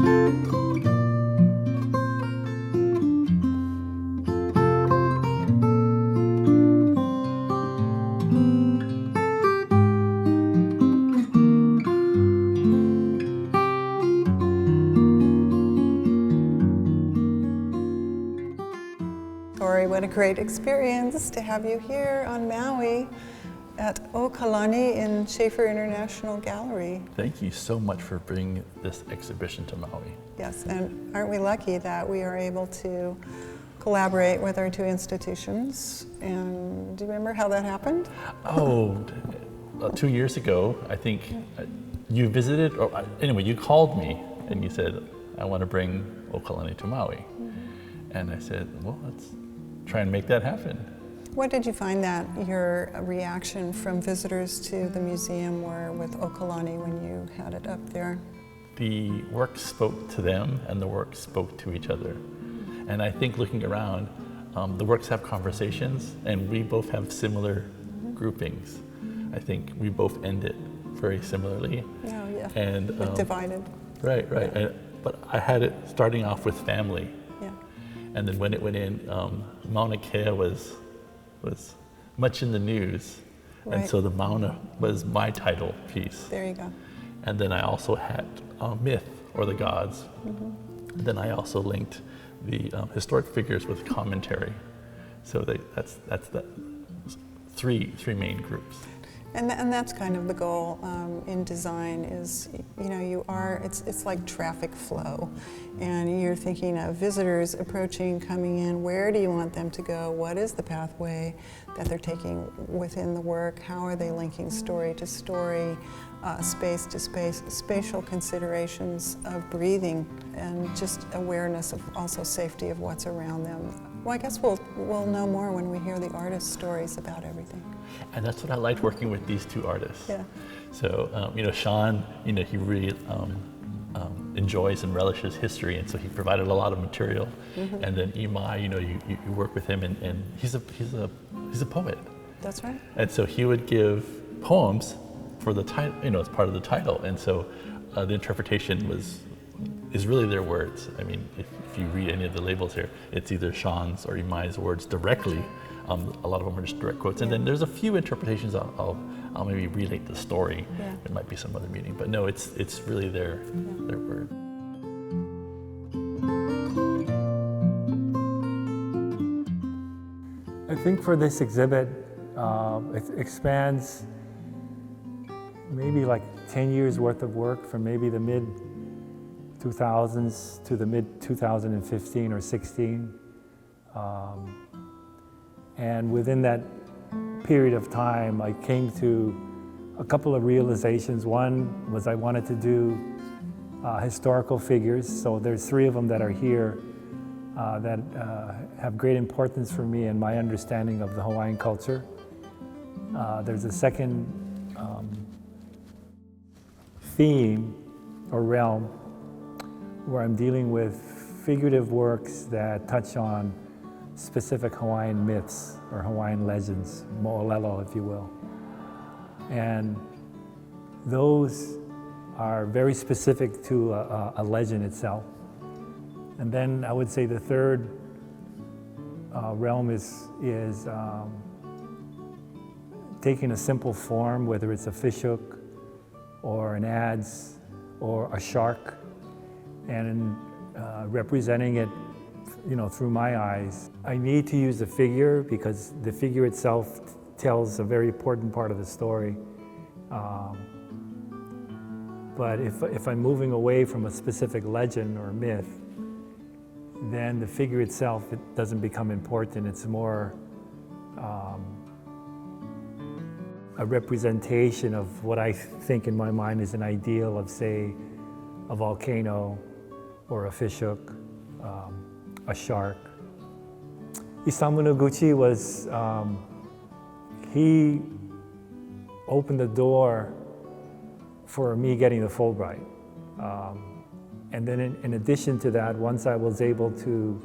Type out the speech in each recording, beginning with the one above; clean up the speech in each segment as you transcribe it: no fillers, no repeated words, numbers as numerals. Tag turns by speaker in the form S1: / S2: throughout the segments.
S1: Tory, what a great experience to have you here on Maui at O Kalani in Schaefer International Gallery.
S2: Thank you so much for bringing this exhibition to Maui.
S1: Yes, and aren't we lucky that we are able to collaborate with our two institutions? And do you remember how that happened?
S2: Oh, 2 years ago, I think you visited, or anyway, you called me and you said, I want to bring O Kalani to Maui. And I said, well, let's try and make that happen.
S1: What did you find that your reaction from visitors to the museum were with O Kalani when you had it up there?
S2: The work spoke to them and the work spoke to each other. And I think looking around, the works have conversations and we both have similar groupings. I think we both end it very similarly.
S1: Oh, yeah.
S2: And
S1: divided.
S2: Right.
S1: Yeah.
S2: But I had it starting off with family.
S1: Yeah.
S2: And then when it went in, Mauna Kea was much in the news.
S1: Right.
S2: And so the Mauna was my title piece.
S1: There you go.
S2: And then I also had myth, or the gods. Then I also linked the historic figures with commentary. So that's the three main groups.
S1: And that's kind of the goal in design is, it's like traffic flow. And you're thinking of visitors approaching, coming in, where do you want them to go? What is the pathway that they're taking within the work? How are they linking story to story, space to space, spatial considerations of breathing, and just awareness of also safety of what's around them. Well, I guess we'll know more when we hear the artists' stories about everything.
S2: And that's what I liked working with these two artists.
S1: Yeah.
S2: So, Sean, he really enjoys and relishes history, and so he provided a lot of material. And then Imai, you work with him, and he's a poet.
S1: That's right.
S2: And so he would give poems for the title, as part of the title. And so the interpretation is really their words. I mean, if you read any of the labels here, it's either Sean's or Imai's words directly. A lot of them are just direct quotes. And then there's a few interpretations I'll maybe relate the story.
S1: Yeah.
S2: It might be some other meaning, but no, it's really their word.
S3: I think for this exhibit, it expands maybe like 10 years worth of work from maybe the mid 2000s to the mid 2015 or 16. And within that period of time, I came to a couple of realizations. One was I wanted to do historical figures. So there's 3 of them that are here that have great importance for me and my understanding of the Hawaiian culture. There's a second theme or realm where I'm dealing with figurative works that touch on specific Hawaiian myths or Hawaiian legends, mo'olelo, if you will. And those are very specific to a legend itself. And then I would say the third realm is taking a simple form, whether it's a fishhook or an adze or a shark, and representing it through my eyes. I need to use a figure because the figure itself tells a very important part of the story. But if I'm moving away from a specific legend or myth, then the figure itself, it doesn't become important. It's more a representation of what I think in my mind is an ideal of, say, a volcano or a fishhook, a shark. Isamu Noguchi was, he opened the door for me getting the Fulbright. And then in addition to that, once I was able to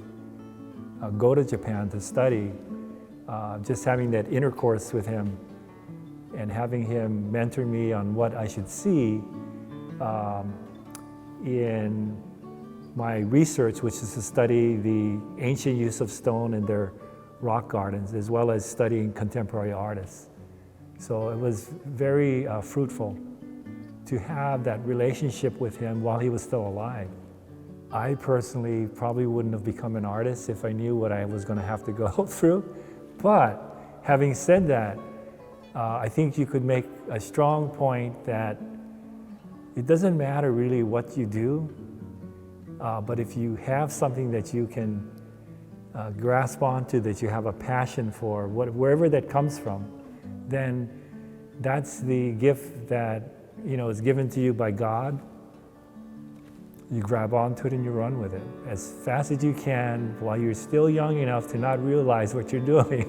S3: go to Japan to study, just having that intercourse with him and having him mentor me on what I should see in my research, which is to study the ancient use of stone in their rock gardens, as well as studying contemporary artists. So it was very fruitful to have that relationship with him while he was still alive. I personally probably wouldn't have become an artist if I knew what I was going to have to go through. But having said that, I think you could make a strong point that it doesn't matter really what you do, but if you have something that you can grasp onto, that you have a passion for, wherever that comes from, then that's the gift that is given to you by God. You grab onto it and you run with it as fast as you can while you're still young enough to not realize what you're doing.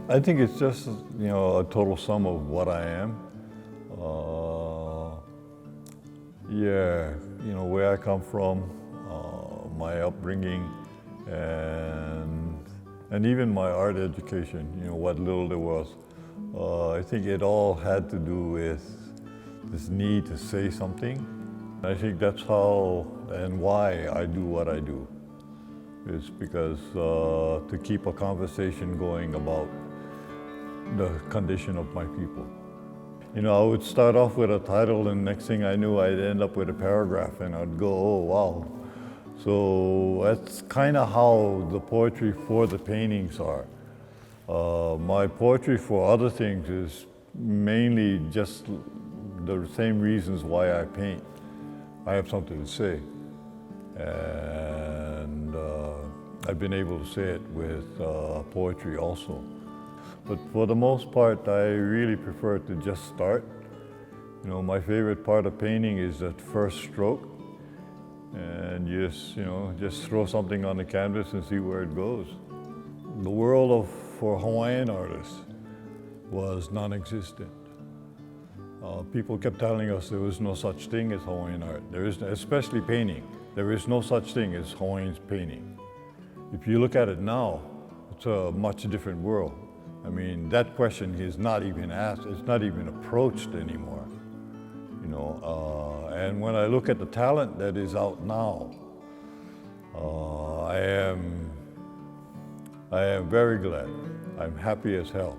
S4: I think it's just, a total sum of what I am. Where I come from, my upbringing, and even my art education, what little there was. I think it all had to do with this need to say something. I think that's how and why I do what I do. It's because to keep a conversation going about the condition of my people. I would start off with a title, and next thing I knew, I'd end up with a paragraph, and I'd go, oh, wow. So that's kind of how the poetry for the paintings are. My poetry for other things is mainly just the same reasons why I paint. I have something to say, and I've been able to say it with poetry also. But for the most part, I really prefer to just start. My favorite part of painting is that first stroke. And just throw something on the canvas and see where it goes. The world for Hawaiian artists was non-existent. People kept telling us there was no such thing as Hawaiian art. There is, especially painting. There is no such thing as Hawaiian painting. If you look at it now, it's a much different world. I mean, that question is not even asked, it's not even approached anymore. And when I look at the talent that is out now, I am very glad. I'm happy as hell,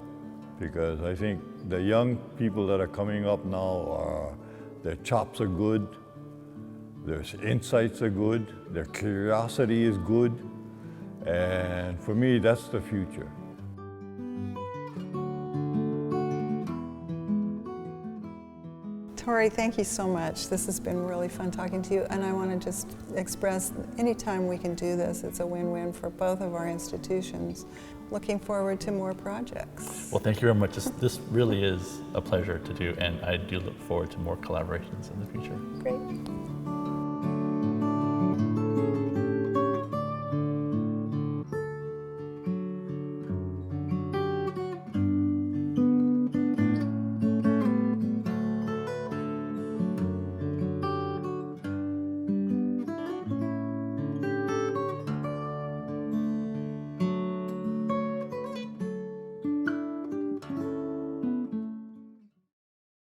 S4: because I think the young people that are coming up now their chops are good, their insights are good, their curiosity is good, and for me, that's the future.
S1: Tory, thank you so much. This has been really fun talking to you, and I want to just express anytime we can do this, it's a win-win for both of our institutions. Looking forward to more projects.
S2: Well, thank you very much. This really is a pleasure to do, and I do look forward to more collaborations in the future.
S1: Great.